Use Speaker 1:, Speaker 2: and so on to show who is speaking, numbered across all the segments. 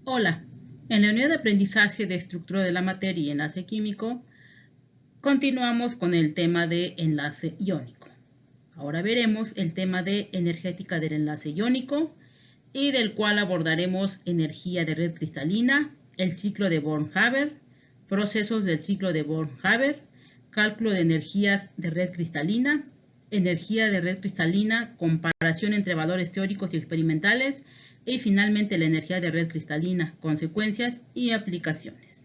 Speaker 1: Hola, en la unidad de aprendizaje de estructura de la materia y enlace químico, continuamos con el tema de enlace iónico. Ahora veremos el tema de energética del enlace iónico y del cual abordaremos energía de red cristalina, el ciclo de Born-Haber, procesos del ciclo de Born-Haber, cálculo de energías de red cristalina, energía de red cristalina, comparación entre valores teóricos y experimentales, y finalmente la energía de red cristalina, consecuencias y aplicaciones.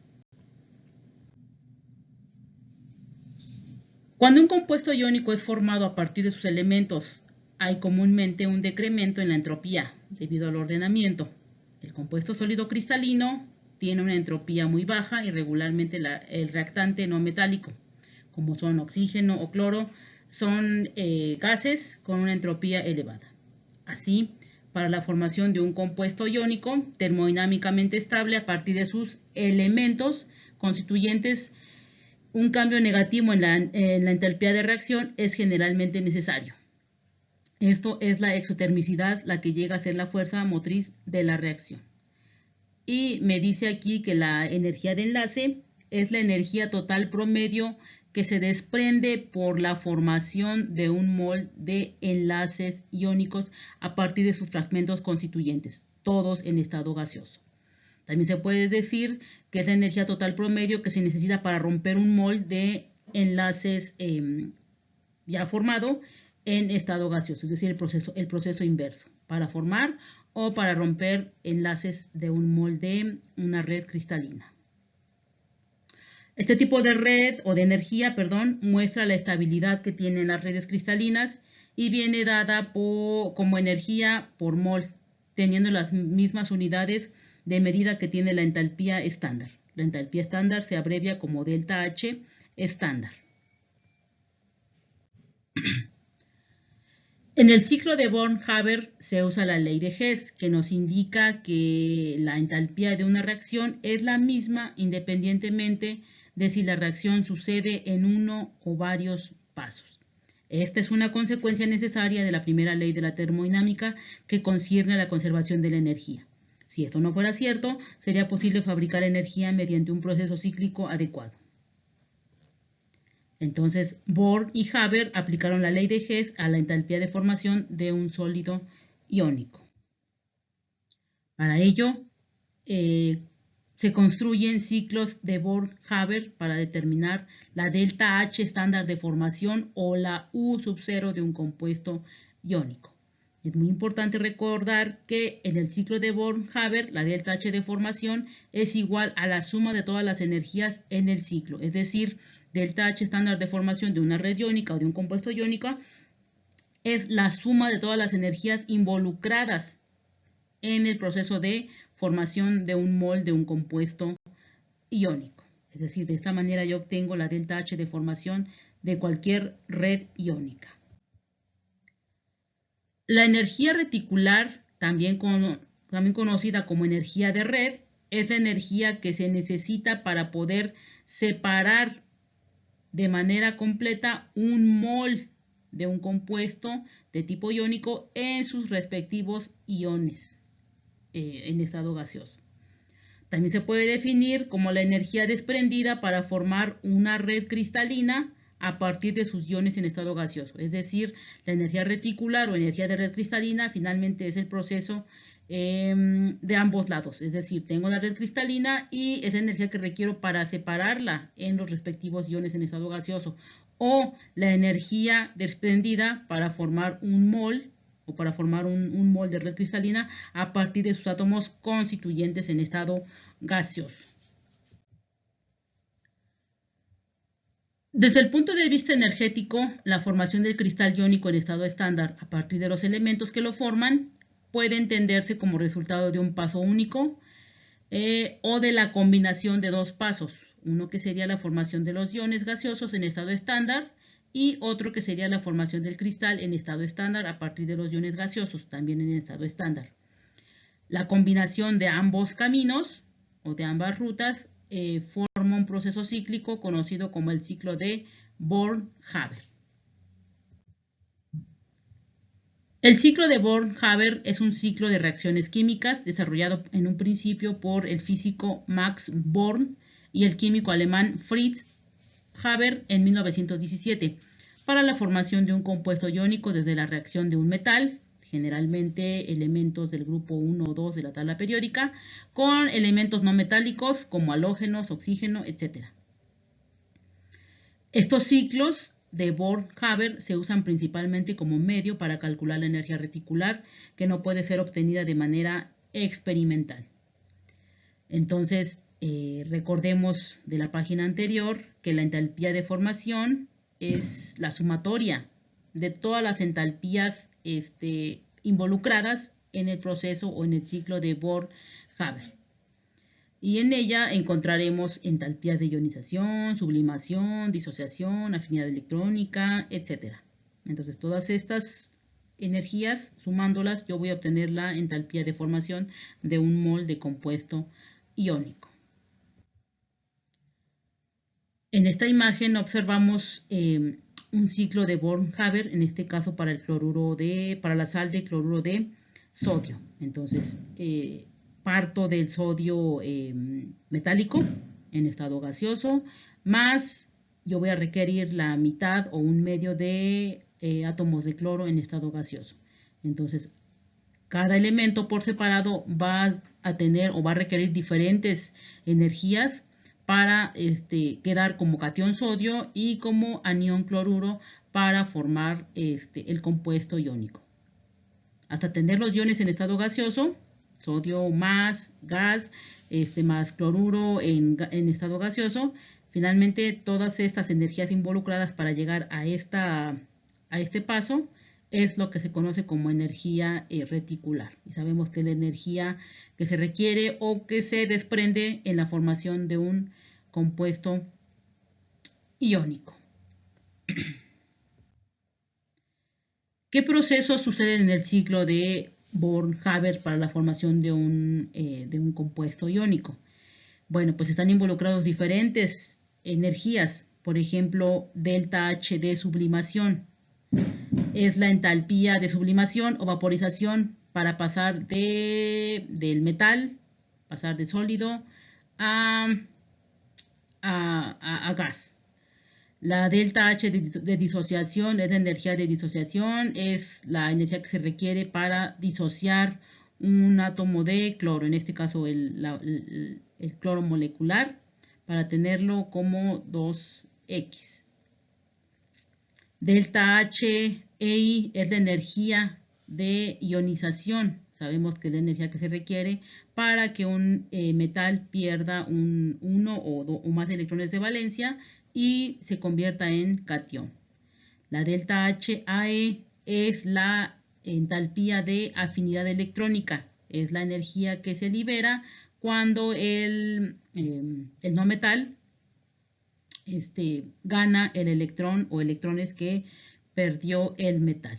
Speaker 1: Cuando un compuesto iónico es formado a partir de sus elementos, hay comúnmente un decremento en la entropía debido al ordenamiento. El compuesto sólido cristalino tiene una entropía muy baja y regularmente el reactante no metálico, como son oxígeno o cloro, son gases con una entropía elevada. Así, para la formación de un compuesto iónico termodinámicamente estable a partir de sus elementos constituyentes, un cambio negativo en la entalpía de reacción es generalmente necesario. Esto es la exotermicidad la que llega a ser la fuerza motriz de la reacción. Y me dice aquí que la energía de enlace es la energía total promedio que se desprende por la formación de un mol de enlaces iónicos a partir de sus fragmentos constituyentes, todos en estado gaseoso. También se puede decir que es la energía total promedio que se necesita para romper un mol de enlaces ya formado en estado gaseoso, es decir, el proceso inverso, para formar o para romper enlaces de un mol de una red cristalina. Este tipo de red o de energía, muestra la estabilidad que tienen las redes cristalinas y viene dada como energía por mol, teniendo las mismas unidades de medida que tiene la entalpía estándar. La entalpía estándar se abrevia como delta H estándar. En el ciclo de Born-Haber se usa la ley de Hess, que nos indica que la entalpía de una reacción es la misma independientemente de si la reacción sucede en uno o varios pasos. Esta es una consecuencia necesaria de la primera ley de la termodinámica que concierne a la conservación de la energía. Si esto no fuera cierto, sería posible fabricar energía mediante un proceso cíclico adecuado. Entonces, Born y Haber aplicaron la ley de Hess a la entalpía de formación de un sólido iónico. Para ello, se construyen ciclos de Born-Haber para determinar la delta H estándar de formación o la U sub 0 de un compuesto iónico. Es muy importante recordar que en el ciclo de Born-Haber la delta H de formación es igual a la suma de todas las energías en el ciclo, es decir, delta H estándar de formación de una red iónica o de un compuesto iónico es la suma de todas las energías involucradas en el proceso de formación de un mol de un compuesto iónico. Es decir, de esta manera yo obtengo la delta H de formación de cualquier red iónica. La energía reticular, también conocida como energía de red, es la energía que se necesita para poder separar de manera completa un mol de un compuesto de tipo iónico en sus respectivos iones en estado gaseoso. También se puede definir como la energía desprendida para formar una red cristalina a partir de sus iones en estado gaseoso. Es decir, la energía reticular o energía de red cristalina finalmente es el proceso de ambos lados. Es decir, tengo la red cristalina y esa energía que requiero para separarla en los respectivos iones en estado gaseoso. O la energía desprendida para formar un mol o para formar un mol de red cristalina a partir de sus átomos constituyentes en estado gaseoso. Desde el punto de vista energético, la formación del cristal iónico en estado estándar a partir de los elementos que lo forman puede entenderse como resultado de un paso único o de la combinación de dos pasos, uno que sería la formación de los iones gaseosos en estado estándar y otro que sería la formación del cristal en estado estándar a partir de los iones gaseosos, también en estado estándar. La combinación de ambos caminos o de ambas rutas forma un proceso cíclico conocido como el ciclo de Born-Haber. El ciclo de Born-Haber es un ciclo de reacciones químicas desarrollado en un principio por el físico Max Born y el químico alemán Fritz Haber en 1917 para la formación de un compuesto iónico desde la reacción de un metal, generalmente elementos del grupo 1 o 2 de la tabla periódica, con elementos no metálicos como halógenos, oxígeno, etc. Estos ciclos de Born-Haber se usan principalmente como medio para calcular la energía reticular que no puede ser obtenida de manera experimental. Entonces, recordemos de la página anterior que la entalpía de formación es la sumatoria de todas las entalpías involucradas en el proceso o en el ciclo de Born-Haber. Y en ella encontraremos entalpías de ionización, sublimación, disociación, afinidad electrónica, etc. Entonces, todas estas energías, sumándolas, yo voy a obtener la entalpía de formación de un mol de compuesto iónico. En esta imagen observamos un ciclo de Born-Haber, en este caso para la sal de cloruro de sodio. Entonces, parto del sodio metálico en estado gaseoso, más yo voy a requerir la mitad o un medio de átomos de cloro en estado gaseoso. Entonces, cada elemento por separado va a tener o va a requerir diferentes energías para quedar como catión sodio y como anión cloruro para formar el compuesto iónico. Hasta tener los iones en estado gaseoso, sodio más gas, más cloruro en estado gaseoso, finalmente todas estas energías involucradas para llegar a este paso es lo que se conoce como energía reticular. Y sabemos que es la energía que se requiere o que se desprende en la formación de un compuesto iónico. ¿Qué procesos suceden en el ciclo de Born-Haber para la formación de un compuesto iónico? Bueno, pues están involucrados diferentes energías. Por ejemplo, delta H de sublimación es la entalpía de sublimación o vaporización para pasar del metal, pasar de sólido a gas. La delta H de disociación es la energía de disociación, es la energía que se requiere para disociar un átomo de cloro, en este caso el cloro molecular, para tenerlo como 2X. Delta H EI es la energía de ionización. Sabemos que es la energía que se requiere para que un metal pierda uno o más electrones de valencia y se convierta en catión. La delta H AE es la entalpía de afinidad electrónica. Es la energía que se libera cuando el no metal gana el electrón o electrones que perdió el metal.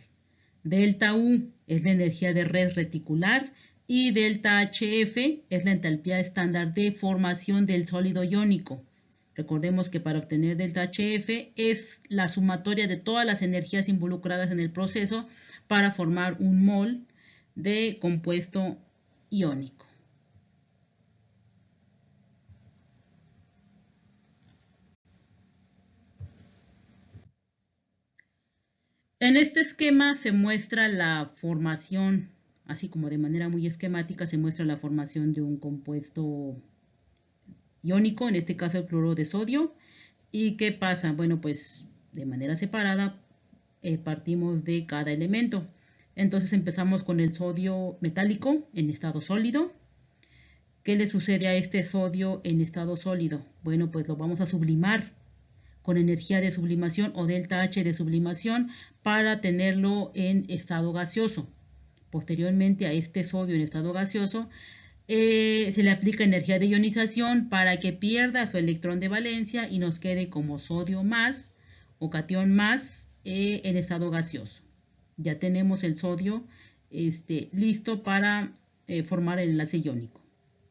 Speaker 1: Delta U es la energía de red reticular y delta HF es la entalpía estándar de formación del sólido iónico. Recordemos que para obtener delta HF es la sumatoria de todas las energías involucradas en el proceso para formar un mol de compuesto iónico. En este esquema se muestra la formación, así como de manera muy esquemática, se muestra la formación de un compuesto iónico, en este caso el cloruro de sodio. ¿Y qué pasa? Bueno, pues de manera separada partimos de cada elemento. Entonces empezamos con el sodio metálico en estado sólido. ¿Qué le sucede a este sodio en estado sólido? Bueno, pues lo vamos a sublimar con energía de sublimación o delta H de sublimación para tenerlo en estado gaseoso. Posteriormente a este sodio en estado gaseoso se le aplica energía de ionización para que pierda su electrón de valencia y nos quede como sodio más o catión más en estado gaseoso. Ya tenemos el sodio listo para formar el enlace iónico.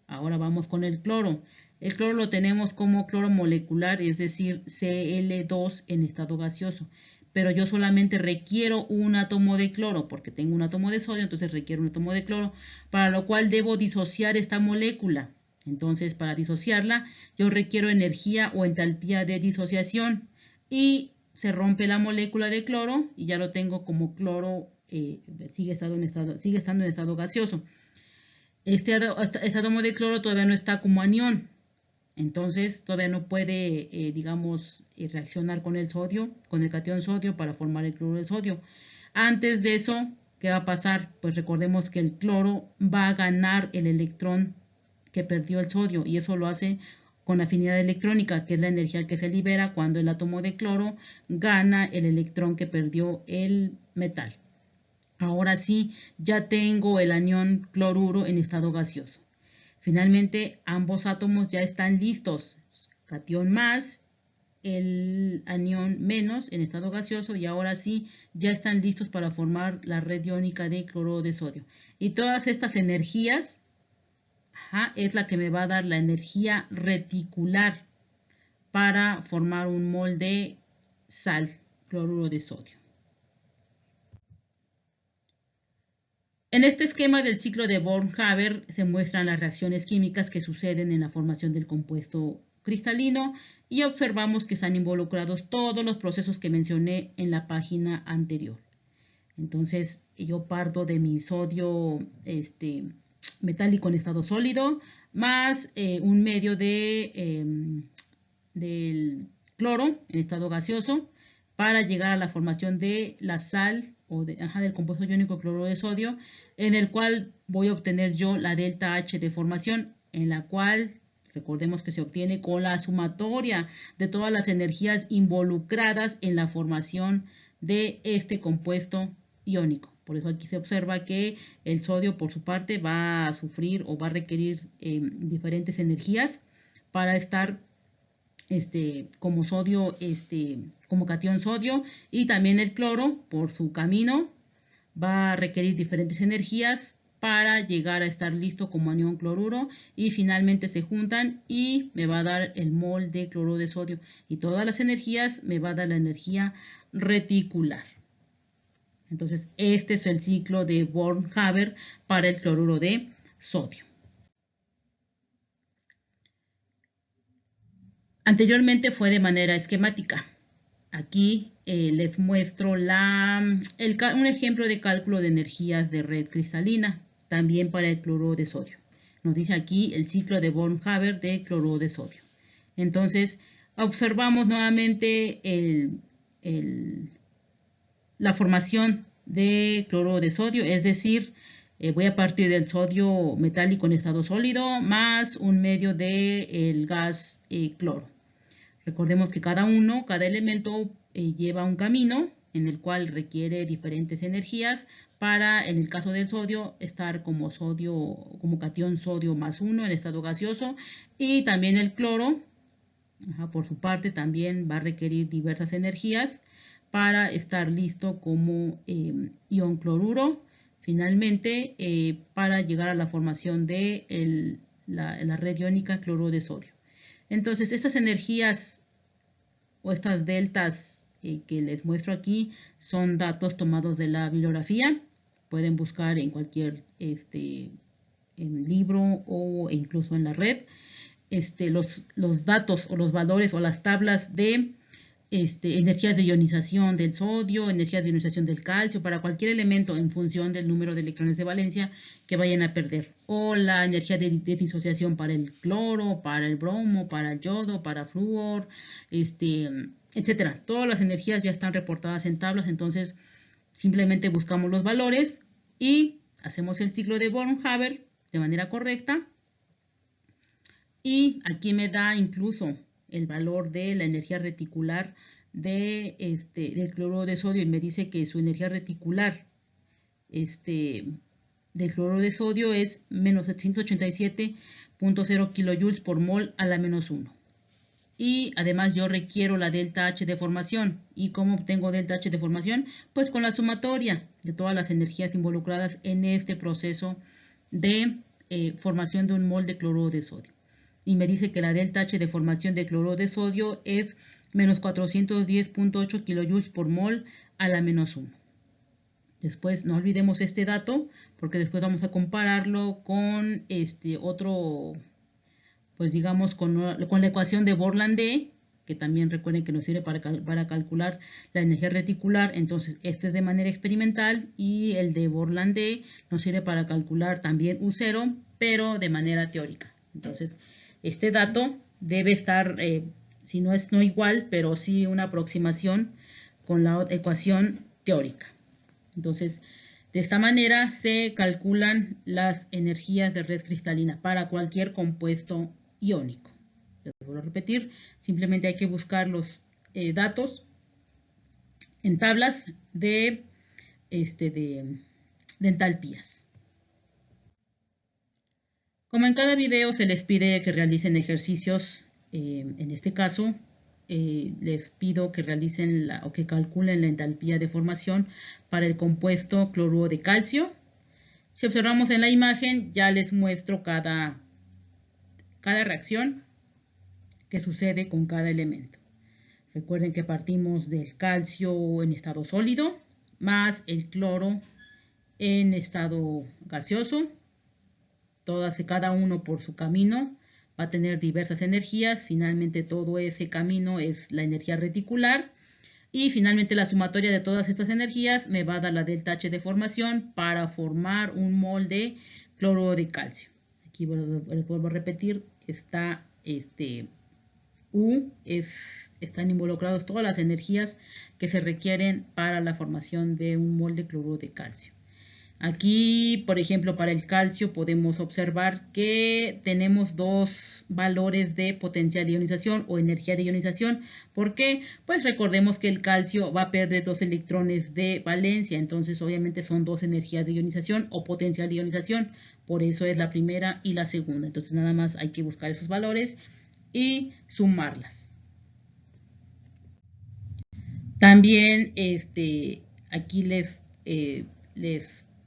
Speaker 1: Ahora vamos con el cloro. El cloro lo tenemos como cloro molecular, es decir, Cl2 en estado gaseoso. pero yo solamente requiero un átomo de cloro, porque tengo un átomo de sodio, entonces requiero un átomo de cloro, para lo cual debo disociar esta molécula. Entonces, para disociarla, yo requiero energía o entalpía de disociación, y se rompe la molécula de cloro, y ya lo tengo como cloro, sigue estando en estado gaseoso. Este átomo de cloro todavía no está como anión, entonces todavía no puede, digamos, reaccionar con el sodio, con el catión sodio para formar el cloro de sodio. Antes de eso, ¿qué va a pasar? Pues recordemos que el cloro va a ganar el electrón que perdió el sodio, y eso lo hace con afinidad electrónica, que es la energía que se libera cuando el átomo de cloro gana el electrón que perdió el metal. Ahora sí, ya tengo el anión cloruro en estado gaseoso. Finalmente, ambos átomos ya están listos, catión más, el anión menos en estado gaseoso, y ahora sí ya están listos para formar la red iónica de cloruro de sodio. Y todas estas energías es la que me va a dar la energía reticular para formar un mol de sal, cloruro de sodio. En este esquema del ciclo de Born-Haber se muestran las reacciones químicas que suceden en la formación del compuesto cristalino, y observamos que están involucrados todos los procesos que mencioné en la página anterior. Entonces yo parto de mi sodio metálico en estado sólido más un medio del cloro en estado gaseoso para llegar a la formación de la sal del compuesto iónico cloruro de sodio, en el cual voy a obtener yo la delta H de formación, en la cual recordemos que se obtiene con la sumatoria de todas las energías involucradas en la formación de este compuesto iónico. Por eso aquí se observa que el sodio, por su parte, va a sufrir o va a requerir diferentes energías para estar como sodio, como catión sodio, y también el cloro, por su camino, va a requerir diferentes energías para llegar a estar listo como anión cloruro, y finalmente se juntan y me va a dar el mol de cloruro de sodio, y todas las energías me va a dar la energía reticular. Entonces, este es el ciclo de Born-Haber para el cloruro de sodio. Anteriormente fue de manera esquemática. Aquí les muestro un ejemplo de cálculo de energías de red cristalina, también para el cloruro de sodio. Nos dice aquí el ciclo de Born-Haber de cloruro de sodio. Entonces, observamos nuevamente la formación de cloruro de sodio, es decir, voy a partir del sodio metálico en estado sólido más un medio del gas cloro. Recordemos que cada elemento lleva un camino en el cual requiere diferentes energías para, en el caso del sodio, estar como catión sodio más 1 en estado gaseoso, y también el cloro, por su parte, también va a requerir diversas energías para estar listo como ion cloruro, finalmente para llegar a la formación de la red iónica cloruro de sodio. Entonces, estas energías o estas deltas que les muestro aquí son datos tomados de la bibliografía. Pueden buscar en cualquier en libro o incluso en la red los datos o los valores o las tablas de energías de ionización del sodio, energías de ionización del calcio, para cualquier elemento en función del número de electrones de valencia que vayan a perder, o la energía de disociación para el cloro, para el bromo, para el yodo, para flúor, etcétera. Todas las energías ya están reportadas en tablas, entonces simplemente buscamos los valores y hacemos el ciclo de Born-Haber de manera correcta, y aquí me da incluso el valor de la energía reticular del cloruro de sodio, y me dice que su energía reticular del cloruro de sodio es menos 787.0 kilojoules por mol a la menos 1. Y además yo requiero la delta H de formación. ¿Y cómo obtengo delta H de formación? Pues con la sumatoria de todas las energías involucradas en este proceso de formación de un mol de cloruro de sodio. Y me dice que la delta H de formación de cloruro de sodio es menos 410.8 kilojoules por mol a la menos 1. Después no olvidemos este dato porque después vamos a compararlo con otro, pues digamos con la ecuación de Born-Landé, que también recuerden que nos sirve para calcular la energía reticular. Entonces este es de manera experimental y el de Born-Landé nos sirve para calcular también U0, pero de manera teórica. Entonces este dato debe estar, si no es no igual, pero sí una aproximación con la ecuación teórica. Entonces, de esta manera se calculan las energías de red cristalina para cualquier compuesto iónico. Les vuelvo a repetir, simplemente hay que buscar los datos en tablas de entalpías. Como en cada video se les pide que realicen ejercicios, en este caso les pido que realicen o que calculen la entalpía de formación para el compuesto cloruro de calcio. Si observamos en la imagen, ya les muestro cada reacción que sucede con cada elemento. Recuerden que partimos del calcio en estado sólido más el cloro en estado gaseoso. Cada uno por su camino va a tener diversas energías. Finalmente todo ese camino es la energía reticular. Y finalmente la sumatoria de todas estas energías me va a dar la delta H de formación para formar un mol de cloruro de calcio. Aquí vuelvo a repetir, está están involucrados todas las energías que se requieren para la formación de un mol de cloruro de calcio. Aquí, por ejemplo, para el calcio podemos observar que tenemos dos valores de potencial de ionización o energía de ionización. ¿Por qué? Pues recordemos que el calcio va a perder 2 electrones de valencia, entonces obviamente son dos energías de ionización o potencial de ionización. Por eso es la primera y la segunda. Entonces nada más hay que buscar esos valores y sumarlas. También aquí les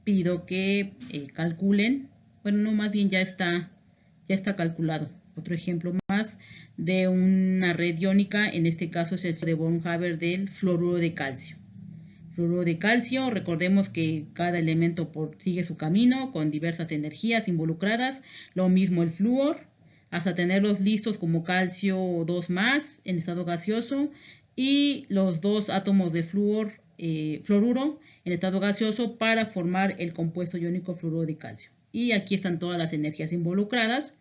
Speaker 1: pido que calculen, bueno, no, más bien ya está calculado. Otro ejemplo más de una red iónica, en este caso es el de Born-Haber del fluoruro de calcio. Fluoruro de calcio, recordemos que cada elemento sigue su camino con diversas energías involucradas, lo mismo el flúor, hasta tenerlos listos como calcio 2+ en estado gaseoso y los dos átomos de fluoruro en estado gaseoso para formar el compuesto iónico fluoruro de calcio. Y aquí están todas las energías involucradas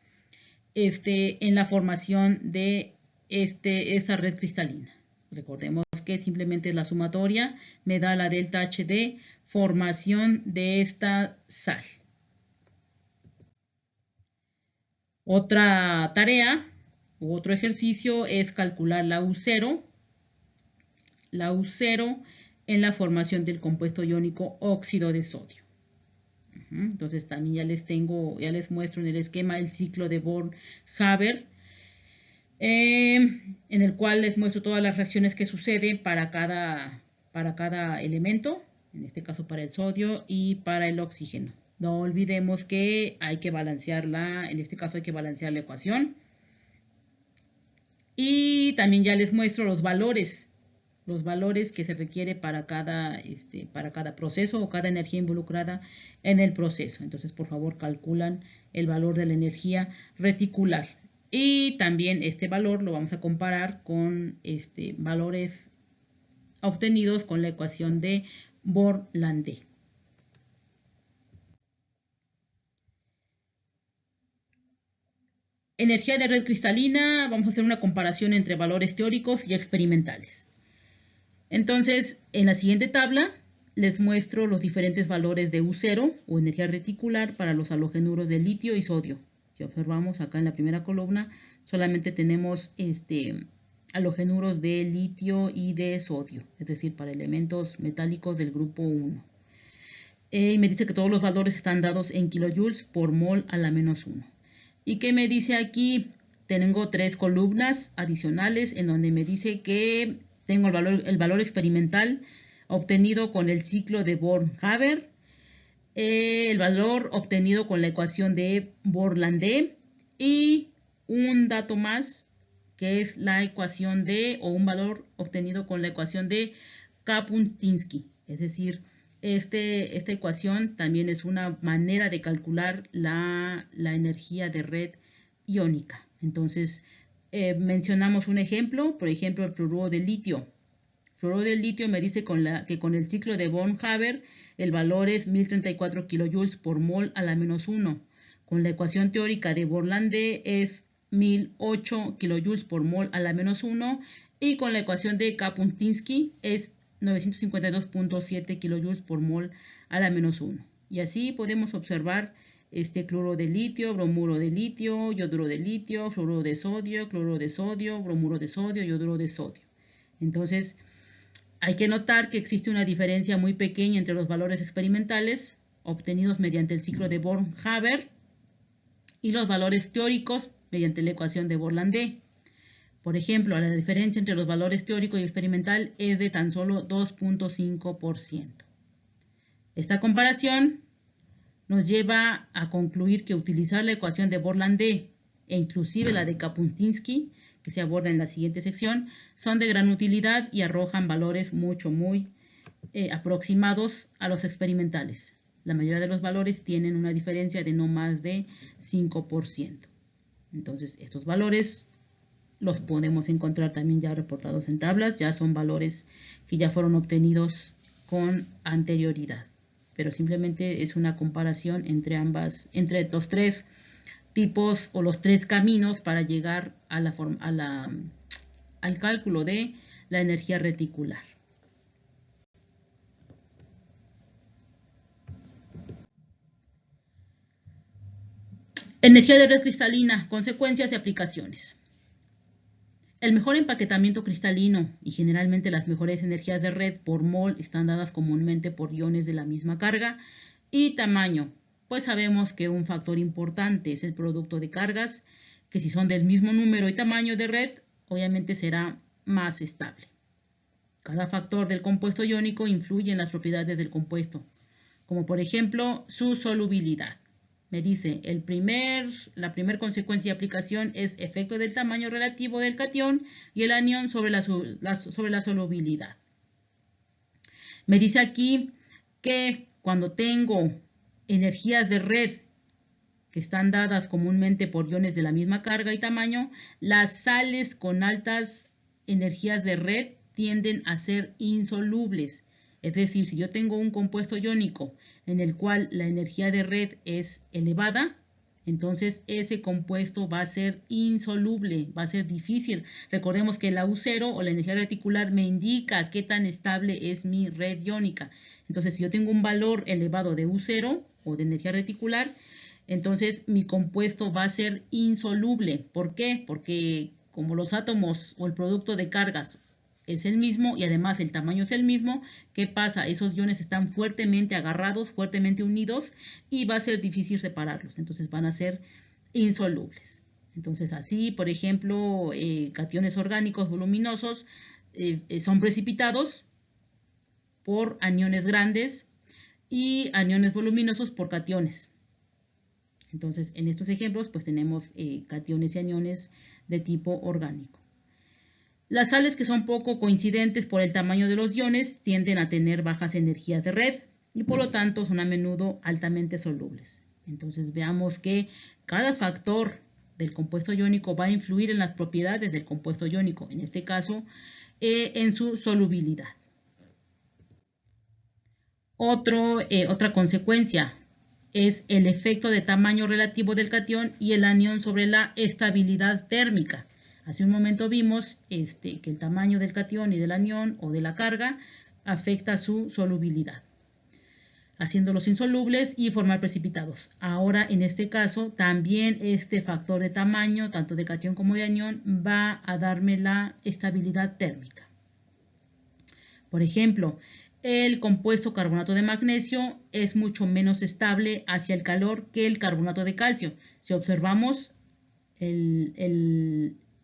Speaker 1: en la formación de esta red cristalina. Recordemos que simplemente la sumatoria me da la delta H de formación de esta sal. Otra tarea u otro ejercicio es calcular la U0. La U0 en la formación del compuesto iónico óxido de sodio. Entonces también ya les muestro en el esquema el ciclo de Born-Haber, en el cual les muestro todas las reacciones que suceden para cada elemento, en este caso para el sodio y para el oxígeno. No olvidemos que hay que balancearla, en este caso hay que balancear la ecuación. Y también ya les muestro los valores que se requiere para cada proceso o cada energía involucrada en el proceso. Entonces, por favor, calculan el valor de la energía reticular. Y también este valor lo vamos a comparar con valores obtenidos con la ecuación de Born-Landé. Energía de red cristalina, vamos a hacer una comparación entre valores teóricos y experimentales. Entonces, en la siguiente tabla les muestro los diferentes valores de U0 o energía reticular para los halogenuros de litio y sodio. Si observamos acá en la primera columna, solamente tenemos halogenuros de litio y de sodio, es decir, para elementos metálicos del grupo 1. Y me dice que todos los valores están dados en kilojoules por mol a la menos 1. ¿Y qué me dice aquí? Tengo 3 columnas adicionales en donde me dice que tengo el valor experimental obtenido con el ciclo de Born-Haber, el valor obtenido con la ecuación de Born-Landé y un dato más que es la ecuación de, o un valor obtenido con la ecuación de Kapuscinski. Es decir, esta ecuación también es una manera de calcular la energía de red iónica. Entonces, mencionamos un ejemplo, por ejemplo, el fluoruro de litio. El fluoruro de litio me dice que con el ciclo de Born-Haber el valor es 1034 kilojoules por mol a la menos 1. Con la ecuación teórica de Borlande es 1008 kilojoules por mol a la menos 1 y con la ecuación de Kapuscinski es 952.7 kilojoules por mol a la menos 1. Y así podemos observar cloruro de litio, bromuro de litio, yoduro de litio, fluoruro de sodio, cloruro de sodio, bromuro de sodio, yoduro de sodio. Entonces, hay que notar que existe una diferencia muy pequeña entre los valores experimentales obtenidos mediante el ciclo de Born-Haber y los valores teóricos mediante la ecuación de Borlande. Por ejemplo, la diferencia entre los valores teórico y experimental es de tan solo 2.5%. Esta comparación nos lleva a concluir que utilizar la ecuación de Borlande e inclusive la de Kapuscinski, que se aborda en la siguiente sección, son de gran utilidad y arrojan valores muy aproximados a los experimentales. La mayoría de los valores tienen una diferencia de no más de 5%. Entonces, estos valores los podemos encontrar también ya reportados en tablas, ya son valores que ya fueron obtenidos con anterioridad. Pero simplemente es una comparación entre los tres tipos o los tres caminos para llegar al cálculo de la energía reticular. Energía de red cristalina, consecuencias y aplicaciones. El mejor empaquetamiento cristalino y generalmente las mejores energías de red por mol están dadas comúnmente por iones de la misma carga y tamaño, pues sabemos que un factor importante es el producto de cargas, que si son del mismo número y tamaño de red, obviamente será más estable. Cada factor del compuesto iónico influye en las propiedades del compuesto, como por ejemplo su solubilidad. Me dice, la primera consecuencia y aplicación es efecto del tamaño relativo del catión y el anión sobre la solubilidad. Me dice aquí que cuando tengo energías de red que están dadas comúnmente por iones de la misma carga y tamaño, las sales con altas energías de red tienden a ser insolubles. Es decir, si yo tengo un compuesto iónico en el cual la energía de red es elevada, entonces ese compuesto va a ser insoluble, va a ser difícil. Recordemos que la U0 o la energía reticular me indica qué tan estable es mi red iónica. Entonces, si yo tengo un valor elevado de U0 o de energía reticular, entonces mi compuesto va a ser insoluble. ¿Por qué? Porque como los átomos o el producto de cargas es el mismo y además el tamaño es el mismo, ¿qué pasa? Esos iones están fuertemente agarrados, fuertemente unidos y va a ser difícil separarlos, entonces van a ser insolubles. Entonces así, por ejemplo, cationes orgánicos voluminosos son precipitados por aniones grandes y aniones voluminosos por cationes. Entonces en estos ejemplos pues tenemos cationes y aniones de tipo orgánico. Las sales que son poco coincidentes por el tamaño de los iones tienden a tener bajas energías de red y por lo tanto son a menudo altamente solubles. Entonces veamos que cada factor del compuesto iónico va a influir en las propiedades del compuesto iónico, en este caso en su solubilidad. Otra consecuencia es el efecto de tamaño relativo del catión y el anión sobre la estabilidad térmica. Hace un momento vimos que el tamaño del catión y del anión o de la carga afecta su solubilidad, haciéndolos insolubles y formar precipitados. Ahora, en este caso, también este factor de tamaño, tanto de catión como de anión, va a darme la estabilidad térmica. Por ejemplo, el compuesto carbonato de magnesio es mucho menos estable hacia el calor que el carbonato de calcio. Si observamos,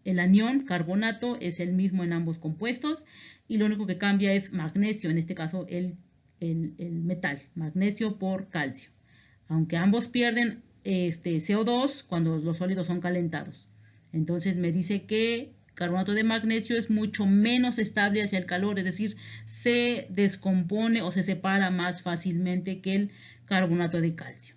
Speaker 1: el anión carbonato es el mismo en ambos compuestos y lo único que cambia es magnesio, en este caso el metal, magnesio por calcio, aunque ambos pierden CO2 cuando los sólidos son calentados. Entonces me dice que carbonato de magnesio es mucho menos estable hacia el calor, es decir, se descompone o se separa más fácilmente que el carbonato de calcio.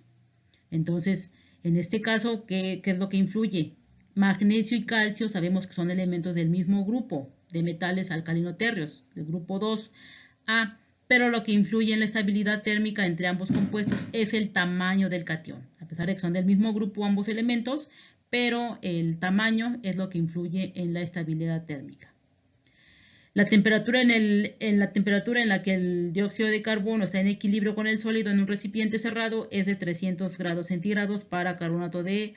Speaker 1: Entonces, en este caso, ¿qué es lo que influye? Magnesio y calcio sabemos que son elementos del mismo grupo de metales alcalino-térreos, del grupo 2A, pero lo que influye en la estabilidad térmica entre ambos compuestos es el tamaño del catión. A pesar de que son del mismo grupo ambos elementos, pero el tamaño es lo que influye en la estabilidad térmica. La temperatura en la que el dióxido de carbono está en equilibrio con el sólido en un recipiente cerrado es de 300 grados centígrados para carbonato de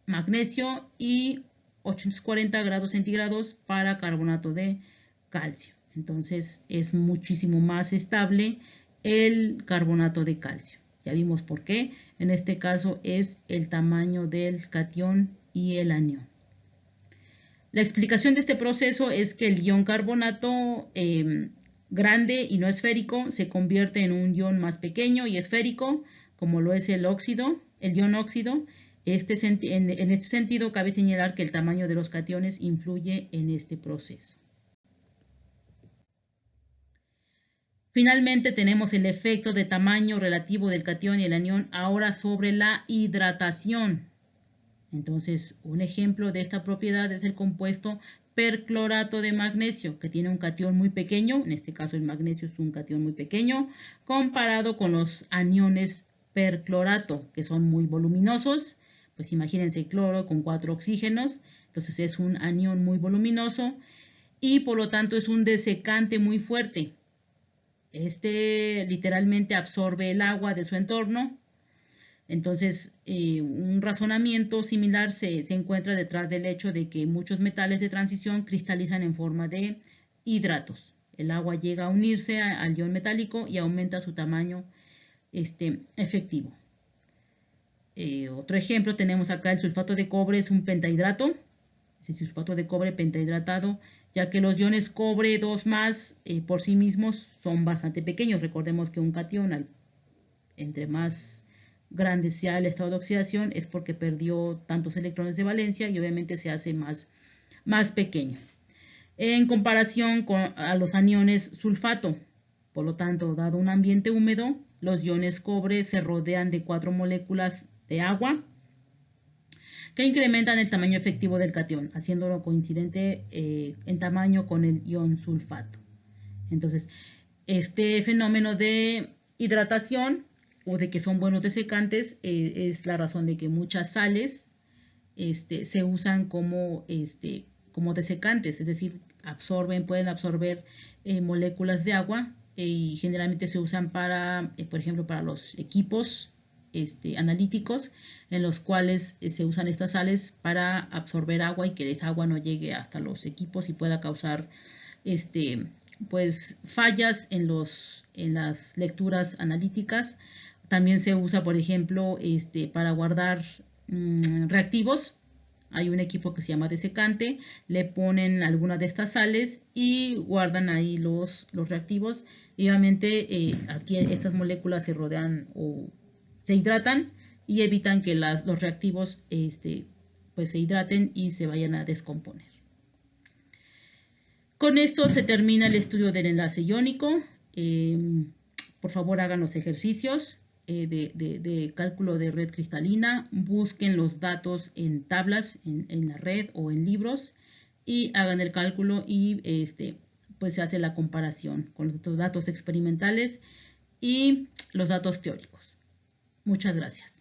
Speaker 1: magnesio y 840 grados centígrados para carbonato de calcio. Entonces es muchísimo más estable el carbonato de calcio. Ya vimos por qué. En este caso es el tamaño del catión y el anión. La explicación de este proceso es que el ion carbonato grande y no esférico se convierte en un ion más pequeño y esférico, como lo es el ion óxido. En este sentido, cabe señalar que el tamaño de los cationes influye en este proceso. Finalmente tenemos el efecto de tamaño relativo del catión y el anión ahora sobre la hidratación. Entonces, un ejemplo de esta propiedad es el compuesto perclorato de magnesio, que tiene un catión muy pequeño, en este caso el magnesio es un catión muy pequeño, comparado con los aniones perclorato, que son muy voluminosos. Pues imagínense cloro con 4 oxígenos, entonces es un anión muy voluminoso y por lo tanto es un desecante muy fuerte. Este literalmente absorbe el agua de su entorno. Entonces, un razonamiento similar se encuentra detrás del hecho de que muchos metales de transición cristalizan en forma de hidratos. El agua llega a unirse al ion metálico y aumenta su tamaño efectivo. Otro ejemplo, tenemos acá el sulfato de cobre, es un pentahidrato, es decir, sulfato de cobre pentahidratado, ya que los iones cobre 2+ por sí mismos son bastante pequeños. Recordemos que un catión, entre más grande sea el estado de oxidación, es porque perdió tantos electrones de valencia y obviamente se hace más pequeño. En comparación a los aniones sulfato, por lo tanto, dado un ambiente húmedo, los iones cobre se rodean de 4 moléculas de agua que incrementan el tamaño efectivo del catión, haciéndolo coincidente en tamaño con el ion sulfato. Entonces, este fenómeno de hidratación o de que son buenos desecantes es la razón de que muchas sales se usan como desecantes, es decir, pueden absorber moléculas de agua y generalmente se usan para, por ejemplo, para los equipos analíticos en los cuales se usan estas sales para absorber agua y que esa agua no llegue hasta los equipos y pueda causar pues fallas en las lecturas analíticas. También se usa, por ejemplo, para guardar reactivos. Hay un equipo que se llama desecante, le ponen algunas de estas sales y guardan ahí los reactivos. Y obviamente aquí estas moléculas se rodean o se hidratan y evitan que los reactivos pues se hidraten y se vayan a descomponer. Con esto se termina el estudio del enlace iónico. Por favor, hagan los ejercicios de cálculo de red cristalina. Busquen los datos en tablas, en la red o en libros y hagan el cálculo y pues se hace la comparación con los datos experimentales y los datos teóricos. Muchas gracias.